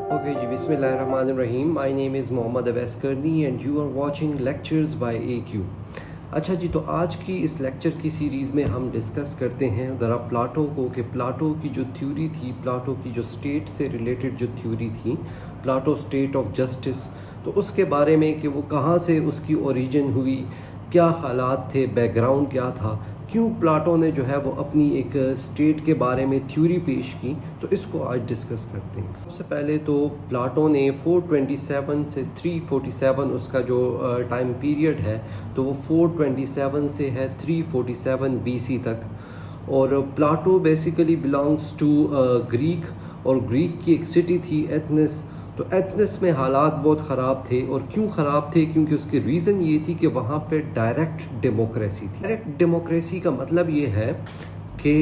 Okay, ji, Bismillahirrahmanirrahim. My name is Mohammad Awais Karni and you are watching lectures by AQ. अच्छा जी, तो आज की इस lecture की सीरीज़ में हम डिस्कस करते हैं ज़रा प्लाटो को, कि प्लाटो की जो थ्योरी थी, प्लाटो की जो स्टेट से रिलेटेड जो थ्योरी थी, प्लाटो स्टेट ऑफ जस्टिस, तो उसके बारे में कि वो कहाँ से उसकी ओरिजिन हुई, क्या हालात थे, बैकग्राउंड क्या था, क्यों प्लाटो ने जो है वो अपनी एक स्टेट के बारे में थ्योरी पेश की, तो इसको आज डिस्कस करते हैं। सबसे पहले तो प्लाटो ने 427 से 347 उसका जो टाइम पीरियड है, तो वो 427 से है 347 BC तक। और Plato basically belongs to Greek, और ग्रीक की एक सिटी थी एथेंस। तो एथेंस में हालात बहुत ख़राब थे, और क्यों ख़राब थे, क्योंकि उसकी रीज़न ये थी कि वहाँ पे डायरेक्ट डेमोक्रेसी थी। डायरेक्ट डेमोक्रेसी का मतलब ये है कि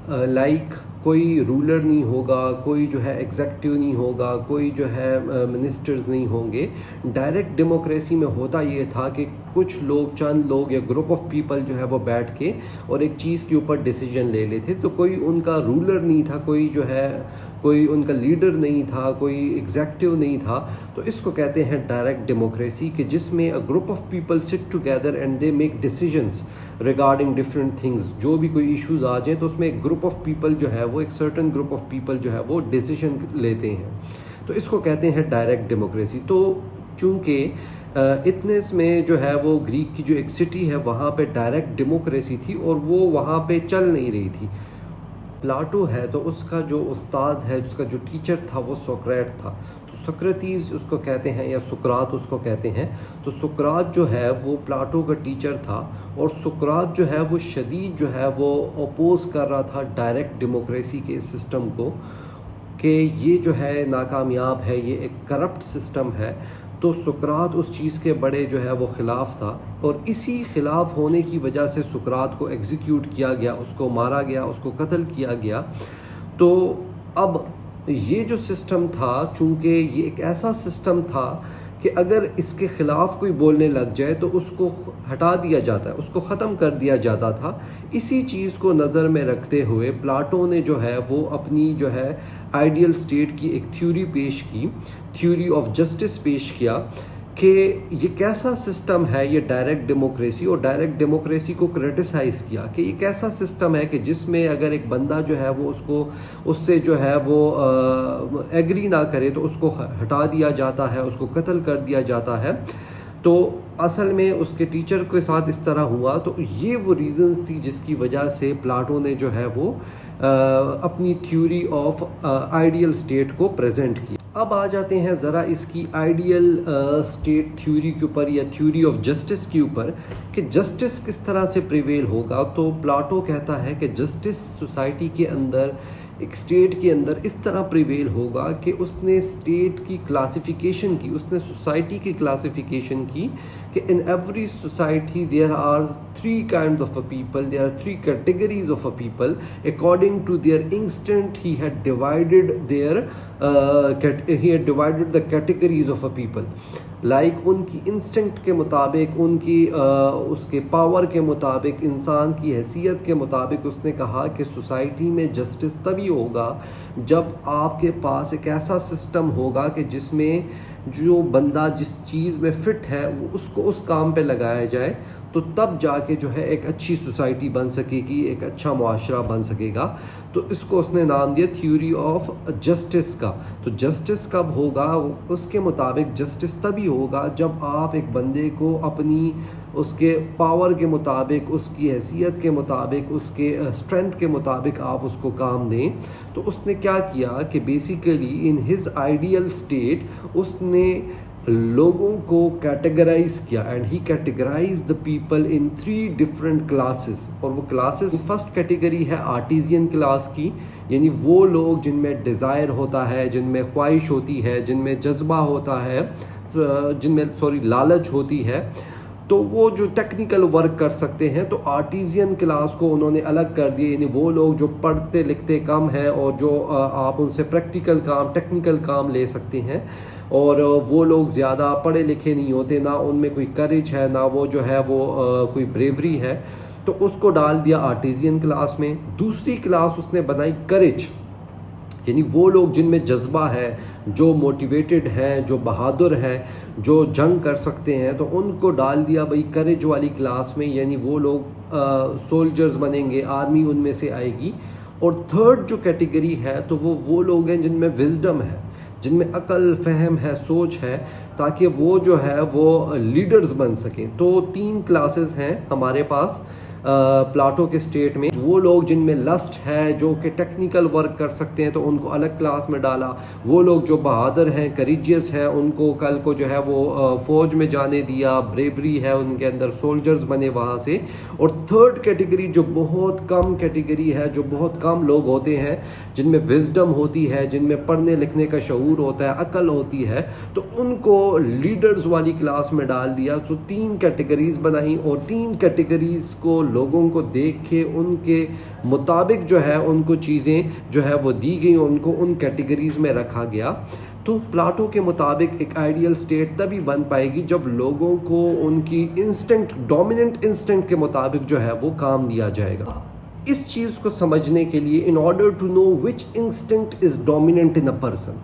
लाइक कोई रूलर नहीं होगा, कोई जो है एग्जेक्टिव नहीं होगा, कोई जो है मिनिस्टर्स नहीं होंगे। डायरेक्ट डेमोक्रेसी में होता ये था कि कुछ लोग, चंद लोग या ग्रुप ऑफ पीपल जो है वो बैठ के और एक चीज़ के ऊपर डिसीजन ले लेते। तो कोई उनका रूलर नहीं था, कोई जो है कोई उनका लीडर नहीं था, कोई एग्जेक्टिव नहीं था। तो इसको कहते हैं डायरेक्ट डेमोक्रेसी, कि जिसमें a group of people sit together and they make decisions regarding different things. जो भी कोई इश्यूज आ जाए तो उसमें एक ग्रुप ऑफ पीपल जो है वो, एक सर्टन ग्रुप ऑफ पीपल जो है वो डिसीजन लेते हैं। तो इसको कहते हैं डायरेक्ट डेमोक्रेसी। तो चूँकि एथेंस में जो है वो ग्रीक की जो एक सिटी है, वहाँ पे डायरेक्ट डेमोक्रेसी थी और वो वहाँ पे चल नहीं रही थी। प्लाटो है तो उसका जो उस्ताद है, उसका जो टीचर था, वो सोक्रेट था। तो सोक्रेटिस उसको कहते हैं, या सुकरात उसको कहते हैं। तो सुकरात जो है वो प्लाटो का टीचर था, और सुकरात जो है वो शदीद जो है वो अपोज कर रहा था डायरेक्ट डेमोक्रेसी के इस सिस्टम को, कि ये जो है नाकामयाब है, ये एक करप्ट सिस्टम है। तो सुकरात उस चीज़ के बड़े जो है वो ख़िलाफ़ था, और इसी ख़िलाफ़ होने की वजह से सुकरात को एग्जीक्यूट किया गया, उसको मारा गया, उसको कत्ल किया गया। तो अब ये जो सिस्टम था, चूँकि ये एक ऐसा सिस्टम था कि अगर इसके ख़िलाफ़ कोई बोलने लग जाए तो उसको हटा दिया जाता है, उसको ख़त्म कर दिया जाता था। इसी चीज़ को नज़र में रखते हुए प्लाटो ने जो है वो अपनी जो है आइडियल स्टेट की एक थ्योरी पेश की, थ्योरी ऑफ जस्टिस पेश किया, कि ये कैसा सिस्टम है ये डायरेक्ट डेमोक्रेसी। और डायरेक्ट डेमोक्रेसी को क्रिटिसाइज़ किया कि ये कैसा सिस्टम है कि जिसमें अगर एक बंदा जो है वो उससे जो है वो एग्री ना करे तो उसको हटा दिया जाता है, उसको कत्ल कर दिया जाता है। तो असल में उसके टीचर के साथ इस तरह हुआ। तो ये वो रीज़न्स थी जिसकी वजह से प्लाटो ने जो है वो अपनी थ्योरी ऑफ आइडियल स्टेट को प्रेजेंट किया। अब आ जाते हैं ज़रा इसकी आइडियल स्टेट थ्योरी के ऊपर, या थ्योरी ऑफ जस्टिस के ऊपर, कि जस्टिस किस तरह से प्रिवेल होगा। तो प्लाटो कहता है कि जस्टिस सोसाइटी के अंदर, एक स्टेट के अंदर इस तरह प्रिवेल होगा कि उसने स्टेट की क्लासिफिकेशन की, उसने सोसाइटी की क्लासिफिकेशन की, कि in every society there are 3 kind of a people, there are 3 categories of a people according to their instant he had divided the categories of a people. Like उनकी instinct के मुताबिक, उनकी उसके power के मुताबिक, इंसान की हैसियत के मुताबिक उसने कहा कि सोसाइटी में जस्टिस तभी होगा जब आपके पास एक ऐसा सिस्टम होगा कि जिसमें जो बंदा जिस चीज़ में फ़िट है वो उसको उस काम पे लगाया जाए, तो तब जाके जो है एक अच्छी सोसाइटी बन सकेगी, एक अच्छा मुआशरा बन सकेगा। तो इसको उसने नाम दिया थ्योरी ऑफ जस्टिस का। तो जस्टिस कब होगा, उसके मुताबिक जस्टिस तभी होगा जब आप एक बंदे को अपनी, उसके पावर के मुताबिक, उसकी हैसियत के मुताबिक, उसके स्ट्रेंथ के मुताबिक आप उसको काम दें। तो उसने क्या किया कि basically in his ideal state उसने लोगों को कैटेगराइज किया, and he categorize the people in 3 different classes. और वो क्लासेस, फर्स्ट कैटेगरी है आर्टिजियन क्लास की, यानी वो लोग जिनमें डिज़ायर होता है, जिनमें ख्वाहिश होती है, जिनमें जज्बा होता है, जिनमें लालच होती है। तो वो जो टेक्निकल वर्क कर सकते हैं, तो आर्टिजियन क्लास को उन्होंने अलग कर दिया, यानी वो लोग जो पढ़ते लिखते कम हैं और जो आप उनसे प्रैक्टिकल काम, टेक्निकल काम ले सकते हैं। और वो लोग ज़्यादा पढ़े लिखे नहीं होते, ना उनमें कोई करेज है, ना वो जो है वो कोई ब्रेवरी है, तो उसको डाल दिया आर्टिजियन क्लास में। दूसरी क्लास उसने बनाई करेज, یعنی وہ لوگ جن میں جذبہ ہے، جو موٹیویٹڈ ہیں، جو بہادر ہیں، جو جنگ کر سکتے ہیں، تو ان کو ڈال دیا بھائی کریج والی کلاس میں، یعنی وہ لوگ سولجرز بنیں گے، آرمی ان میں سے آئے گی. اور تھرڈ جو کیٹیگری ہے تو وہ لوگ ہیں جن میں وزڈم ہے، جن میں عقل، فہم ہے، سوچ ہے، تاکہ وہ جو ہے وہ لیڈرز بن سکیں. تو 3 کلاسز ہیں ہمارے پاس پلاٹو کے اسٹیٹ میں. وہ لوگ جن میں لسٹ ہے، جو کہ ٹیکنیکل ورک کر سکتے ہیں، تو ان کو الگ کلاس میں ڈالا. وہ لوگ جو بہادر ہیں، کریجیس ہیں، ان کو کل کو جو ہے وہ فوج میں جانے دیا، بریوری ہے ان کے اندر، سولجرز بنے وہاں سے. اور تھرڈ کیٹیگری جو بہت کم کیٹیگری ہے، جو بہت کم لوگ ہوتے ہیں جن میں وزڈم ہوتی ہے، جن میں پڑھنے لکھنے کا شعور ہوتا ہے، عقل ہوتی ہے، تو ان کو لیڈرز والی کلاس میں ڈال دیا. سو 3 کیٹیگریز بنائیں، اور 3 کیٹیگریز کو لوگوں کو دیکھ کے ان کے مطابق جو ہے ان کو چیزیں جو ہے وہ دی گئی، ان کو ان کیٹیگریز میں رکھا گیا. تو پلاٹو کے مطابق ایک آئیڈیل سٹیٹ تبھی بن پائے گی جب لوگوں کو ان کی انسٹنکٹ، ڈومیننٹ انسٹنکٹ کے مطابق جو ہے وہ کام دیا جائے گا. اس چیز کو سمجھنے کے لیے in order to know which instinct is dominant in a person,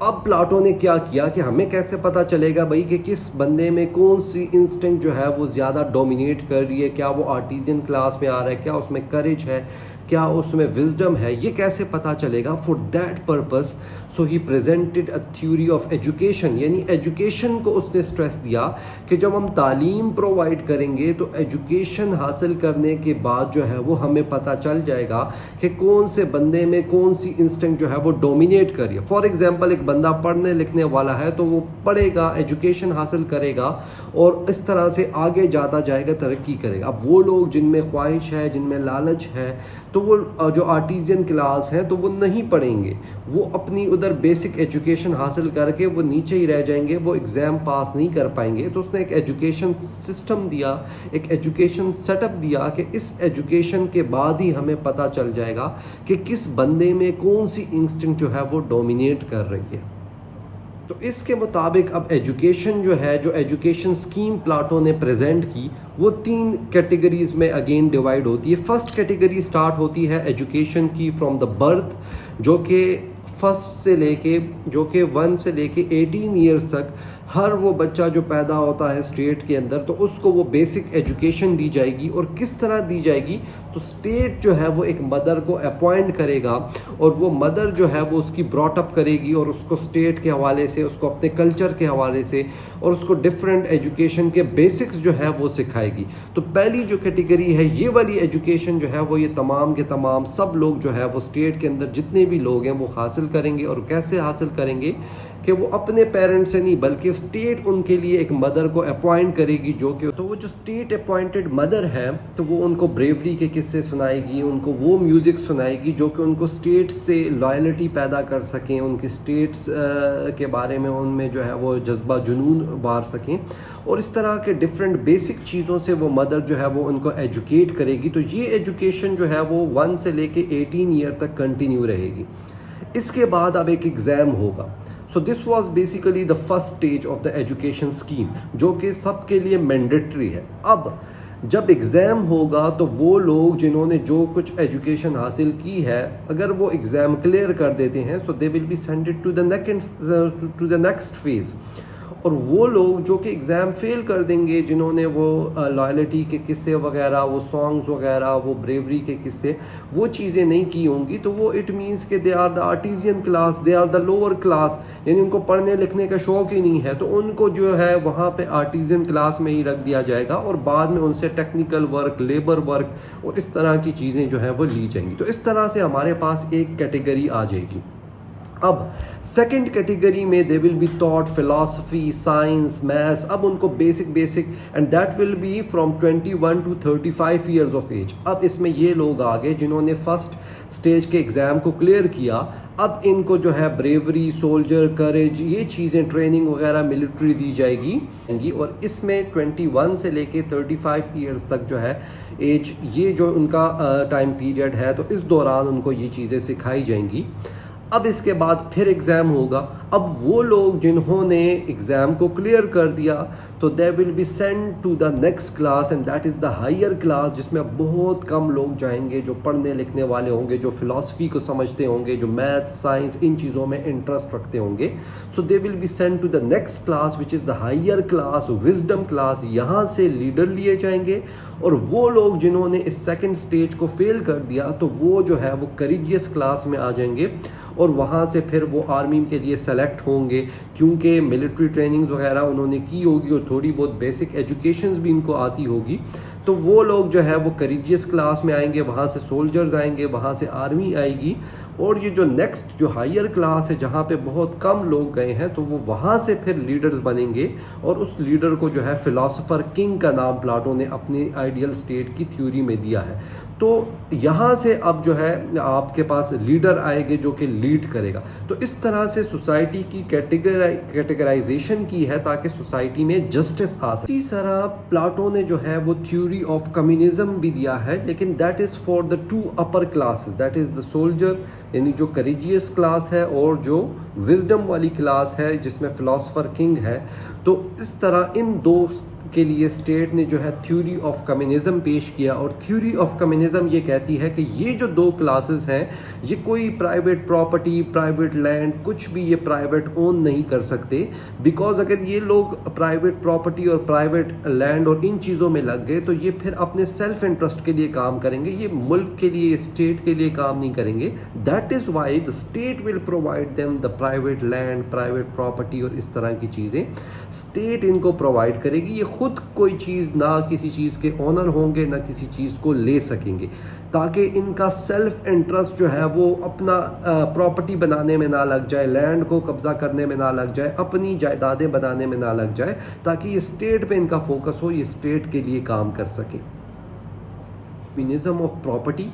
اب پلاٹو نے کیا کیا کہ ہمیں کیسے پتا چلے گا بھائی کہ کس بندے میں کون سی انسٹنکٹ جو ہے وہ زیادہ ڈومینیٹ کر رہی ہے، کیا وہ آرٹیزین کلاس میں آ رہا ہے، کیا اس میں کریج ہے، کیا اس میں وزڈم ہے، یہ کیسے پتا چلے گا. For that purpose so he presented a theory of education, یعنی ایجوکیشن کو اس نے اسٹریس دیا کہ جب ہم تعلیم پرووائڈ کریں گے تو ایجوکیشن حاصل کرنے کے بعد جو ہے وہ ہمیں پتا چل جائے گا کہ کون سے بندے میں کون سی انسٹنکٹ جو ہے وہ ڈومینیٹ کر رہی ہے. فار ایگزامپل ایک بندہ پڑھنے لکھنے والا ہے تو وہ پڑھے گا، ایجوکیشن حاصل کرے گا، اور اس طرح سے آگے جاتا جائے گا، ترقی کرے گا. اب وہ لوگ جن میں خواہش ہے، جن میں لالچ ہے، تو وہ جو آرٹیزین کلاس ہیں تو وہ نہیں پڑھیں گے، وہ اپنی ادھر بیسک ایجوکیشن حاصل کر کے وہ نیچے ہی رہ جائیں گے، وہ ایگزام پاس نہیں کر پائیں گے. تو اس نے ایک ایجوکیشن سسٹم دیا، ایک ایجوکیشن سیٹ اپ دیا کہ اس ایجوکیشن کے بعد ہی ہمیں پتہ چل جائے گا کہ کس بندے میں کون سی انسٹنکٹ جو ہے وہ ڈومینیٹ کر رہی ہے. تو اس کے مطابق اب ایجوکیشن جو ہے، جو ایجوکیشن سکیم پلاٹو نے پریزنٹ کی، وہ 3 کیٹیگریز میں اگین ڈیوائیڈ ہوتی ہے. فرسٹ کیٹیگری سٹارٹ ہوتی ہے ایجوکیشن کی فرام دا برتھ، جو کہ فرسٹ سے لے کے، جو کہ 1 سے لے کے 18 ایئرس تک ہر وہ بچہ جو پیدا ہوتا ہے اسٹیٹ کے اندر، تو اس کو وہ بیسک ایجوکیشن دی جائے گی. اور کس طرح دی جائے گی؟ تو اسٹیٹ جو ہے وہ ایک مدر کو اپوائنٹ کرے گا، اور وہ مدر جو ہے وہ اس کی براٹ اپ کرے گی، اور اس کو اسٹیٹ کے حوالے سے، اس کو اپنے کلچر کے حوالے سے، اور اس کو ڈفرینٹ ایجوکیشن کے بیسکس جو ہے وہ سکھائے گی. تو پہلی جو کیٹیگری ہے یہ والی ایجوکیشن جو ہے وہ یہ تمام کے تمام سب لوگ جو ہے وہ اسٹیٹ کے اندر جتنے بھی لوگ ہیں وہ حاصل کریں گے. اور کیسے حاصل کریں گے؟ کہ وہ اپنے پیرنٹ سے نہیں، بلکہ اسٹیٹ ان کے لیے ایک مدر کو اپوائنٹ کرے گی، جو کہ تو وہ جو اسٹیٹ اپوائنٹڈ مدر ہے تو وہ ان کو بریوری کے قصے سنائے گی، ان کو وہ میوزک سنائے گی جو کہ ان کو اسٹیٹ سے لائلٹی پیدا کر سکیں، ان کی اسٹیٹس کے بارے میں ان میں جو ہے وہ جذبہ جنون بار سکیں. اور اس طرح کے ڈفرینٹ بیسک چیزوں سے وہ مدر جو ہے وہ ان کو ایجوکیٹ کرے گی. تو یہ ایجوکیشن جو ہے وہ 1 سے لے کے 18 ایئر تک کنٹینیو رہے گی. اس کے بعد اب ایک ایگزام ہوگا. So this was basically the first stage of the education scheme, جو کہ سب کے لیے مینڈیٹری ہے. اب جب ایگزام ہوگا تو وہ لوگ جنہوں نے جو کچھ ایجوکیشن حاصل کی ہے، اگر وہ ایگزام کلیئر کر دیتے ہیں، so they will be sended to the next phase. اور وہ لوگ جو کہ ایگزام فیل کر دیں گے، جنہوں نے وہ لائلٹی کے قصے وغیرہ، وہ سانگز وغیرہ، وہ بریوری کے قصے، وہ چیزیں نہیں کی ہوں گی، تو وہ اٹ مینس کہ they are the artisan class, they are the lower class, یعنی ان کو پڑھنے لکھنے کا شوق ہی نہیں ہے، تو ان کو جو ہے وہاں پہ آرٹیزین کلاس میں ہی رکھ دیا جائے گا، اور بعد میں ان سے ٹیکنیکل ورک، لیبر ورک اور اس طرح کی چیزیں جو ہیں وہ لی جائیں گی. تو اس طرح سے ہمارے پاس ایک کیٹیگری آ جائے گی. اب سیکنڈ کیٹیگری میں they will be taught philosophy, science, maths. اب ان کو basic and that will be from 21 to 35 years of age. اب اس میں یہ لوگ آ گئے جنہوں نے فرسٹ اسٹیج کے ایگزام کو کلیئر کیا. اب ان کو جو ہے بریوری، سولجر، کریج، یہ چیزیں ٹریننگ وغیرہ ملٹری دی جائے گی. اور اس میں 21 سے لے کے 35 ایئرز تک جو ہے ایج، یہ جو ان کا ٹائم پیریڈ ہے، تو اس دوران ان کو یہ چیزیں سکھائی جائیں گی. اب اس کے بعد پھر ایگزام ہوگا. اب وہ لوگ جنہوں نے ایگزام کو کلیئر کر دیا तो they will be send to the next class and that is the higher class, जिसमें बहुत कम लोग जाएंगे जो पढ़ने लिखने वाले होंगे, जो फिलॉसफी को समझते होंगे, जो मैथ साइंस इन चीज़ों में इंटरेस्ट रखते होंगे. So they will be send to the next class which is the higher class, wisdom class. यहाँ से लीडर लिए जाएंगे और वो लोग जिन्होंने इस सेकंड स्टेज को फेल कर दिया तो वो जो है वो करेजियस क्लास में आ जाएंगे और वहाँ से फिर वो आर्मी के लिए सेलेक्ट होंगे, क्योंकि मिलिट्री ट्रेनिंग्स वगैरह उन्होंने की होगी और थोड़ी बहुत बेसिक एजुकेशंस भी इनको आती होगी. तो वो लोग जो है वो करेजियस क्लास में आएंगे, वहाँ से सोल्जर्स आएंगे, वहाँ से आर्मी आएगी. और ये जो नेक्स्ट जो हायर क्लास है जहाँ पे बहुत कम लोग गए हैं तो वो वहाँ से फिर लीडर्स बनेंगे और उस लीडर को जो है फिलोसोफर किंग का नाम प्लाटो ने अपनी आइडियल स्टेट की थ्योरी में दिया है. तो यहाँ से अब जो है आपके पास लीडर आएंगे जो कि लीड करेगा. तो इस तरह से सोसाइटी की कैटेगराइजेशन की है ताकि सोसाइटी में जस्टिस आ सके. इसी तरह प्लाटो ने जो है वो थ्योरी ऑफ कम्युनिज्म भी दिया है, लेकिन that is for the two upper classes, that is the soldier यानी जो करेजियस क्लास है और जो विजडम वाली क्लास है जिसमें फिलोसोफर किंग है. तो इस तरह इन दो के लिए स्टेट ने जो है थ्योरी ऑफ कम्युनिज्म पेश किया. और थ्योरी ऑफ कम्युनिज्म ये कहती है कि ये जो दो क्लासेस हैं ये कोई प्राइवेट प्रॉपर्टी, प्राइवेट लैंड, कुछ भी ये प्राइवेट ओन नहीं कर सकते. बिकॉज अगर ये लोग प्राइवेट प्रॉपर्टी और प्राइवेट लैंड और इन चीज़ों में लग गए तो ये फिर अपने सेल्फ इंटरेस्ट के लिए काम करेंगे, ये मुल्क के लिए, स्टेट के लिए काम नहीं करेंगे. That is why the state will provide them the private land, private property और इस तरह की चीज़ें स्टेट इनको प्रोवाइड करेगी. ये खुद कोई चीज़ ना किसी चीज़ के ओनर होंगे ना किसी चीज़ को ले सकेंगे, ताकि इनका सेल्फ इंटरेस्ट जो है वो अपना प्रॉपर्टी बनाने में ना लग जाए, लैंड को कब्जा करने में ना लग जाए, अपनी जायदादें बनाने में ना लग जाए, ताकि ये स्टेट पे इनका फोकस हो, ये स्टेट के लिए काम कर सके. कम्युनिज्म ऑफ प्रॉपर्टी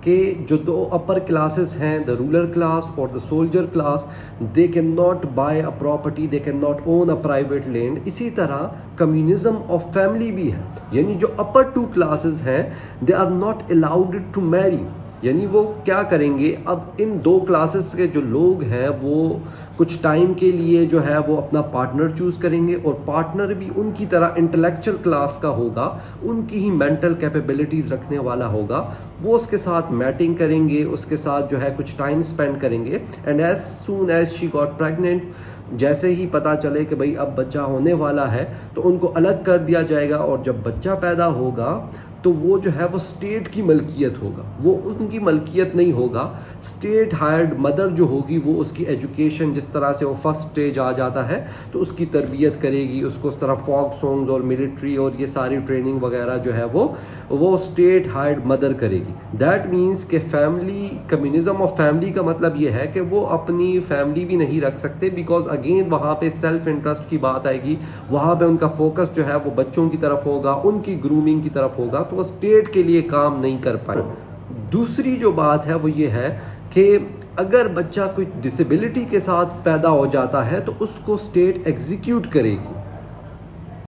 के जो दो अपर क्लासेस हैं, द रूलर क्लास और the soldier class, they can not buy a property, they can not own a private land. इसी तरह कम्युनिज्म ऑफ फैमिली भी है, यानी जो अपर टू क्लासेस हैं they are not allowed to marry. यानी वो क्या करेंगे, अब इन दो क्लासेस के जो लोग हैं वो कुछ टाइम के लिए जो है वो अपना पार्टनर चूज़ करेंगे और पार्टनर भी उनकी तरह इंटेलेक्चुअल क्लास का होगा, उनकी ही मेंटल कैपेबिलिटीज़ रखने वाला होगा. वो उसके साथ मैटिंग करेंगे, उसके साथ जो है कुछ टाइम स्पेंड करेंगे. And as soon as she got pregnant, जैसे ही पता चले कि भाई अब बच्चा होने वाला है तो उनको अलग कर दिया जाएगा. और जब बच्चा पैदा होगा तो वो जो है वो स्टेट की मलकियत होगा, वो उनकी मलकियत नहीं होगा. स्टेट हायर्ड मदर जो होगी वो उसकी एजुकेशन, जिस तरह से वो फर्स्ट स्टेज आ जाता है तो उसकी तरबियत करेगी, उसको उस तरह फोक सॉन्ग्स और मिलिट्री और ये सारी ट्रेनिंग वगैरह जो है वो स्टेट हायर्ड मदर करेगी. दैट मीन्स कि फैमिली, कम्युनिज्म ऑफ फैमिली का मतलब ये है कि वो अपनी फैमिली भी नहीं रख सकते, बिकॉज अगेन वहाँ पे सेल्फ इंटरेस्ट की बात आएगी, वहाँ पे उनका फोकस जो है वो बच्चों की तरफ होगा, उनकी ग्रूमिंग की तरफ होगा, तो वो स्टेट के लिए काम नहीं कर पाए. दूसरी जो बात है वो ये है कि अगर बच्चा कोई डिसेबिलिटी के साथ पैदा हो जाता है तो उसको स्टेट एग्जीक्यूट करेगी.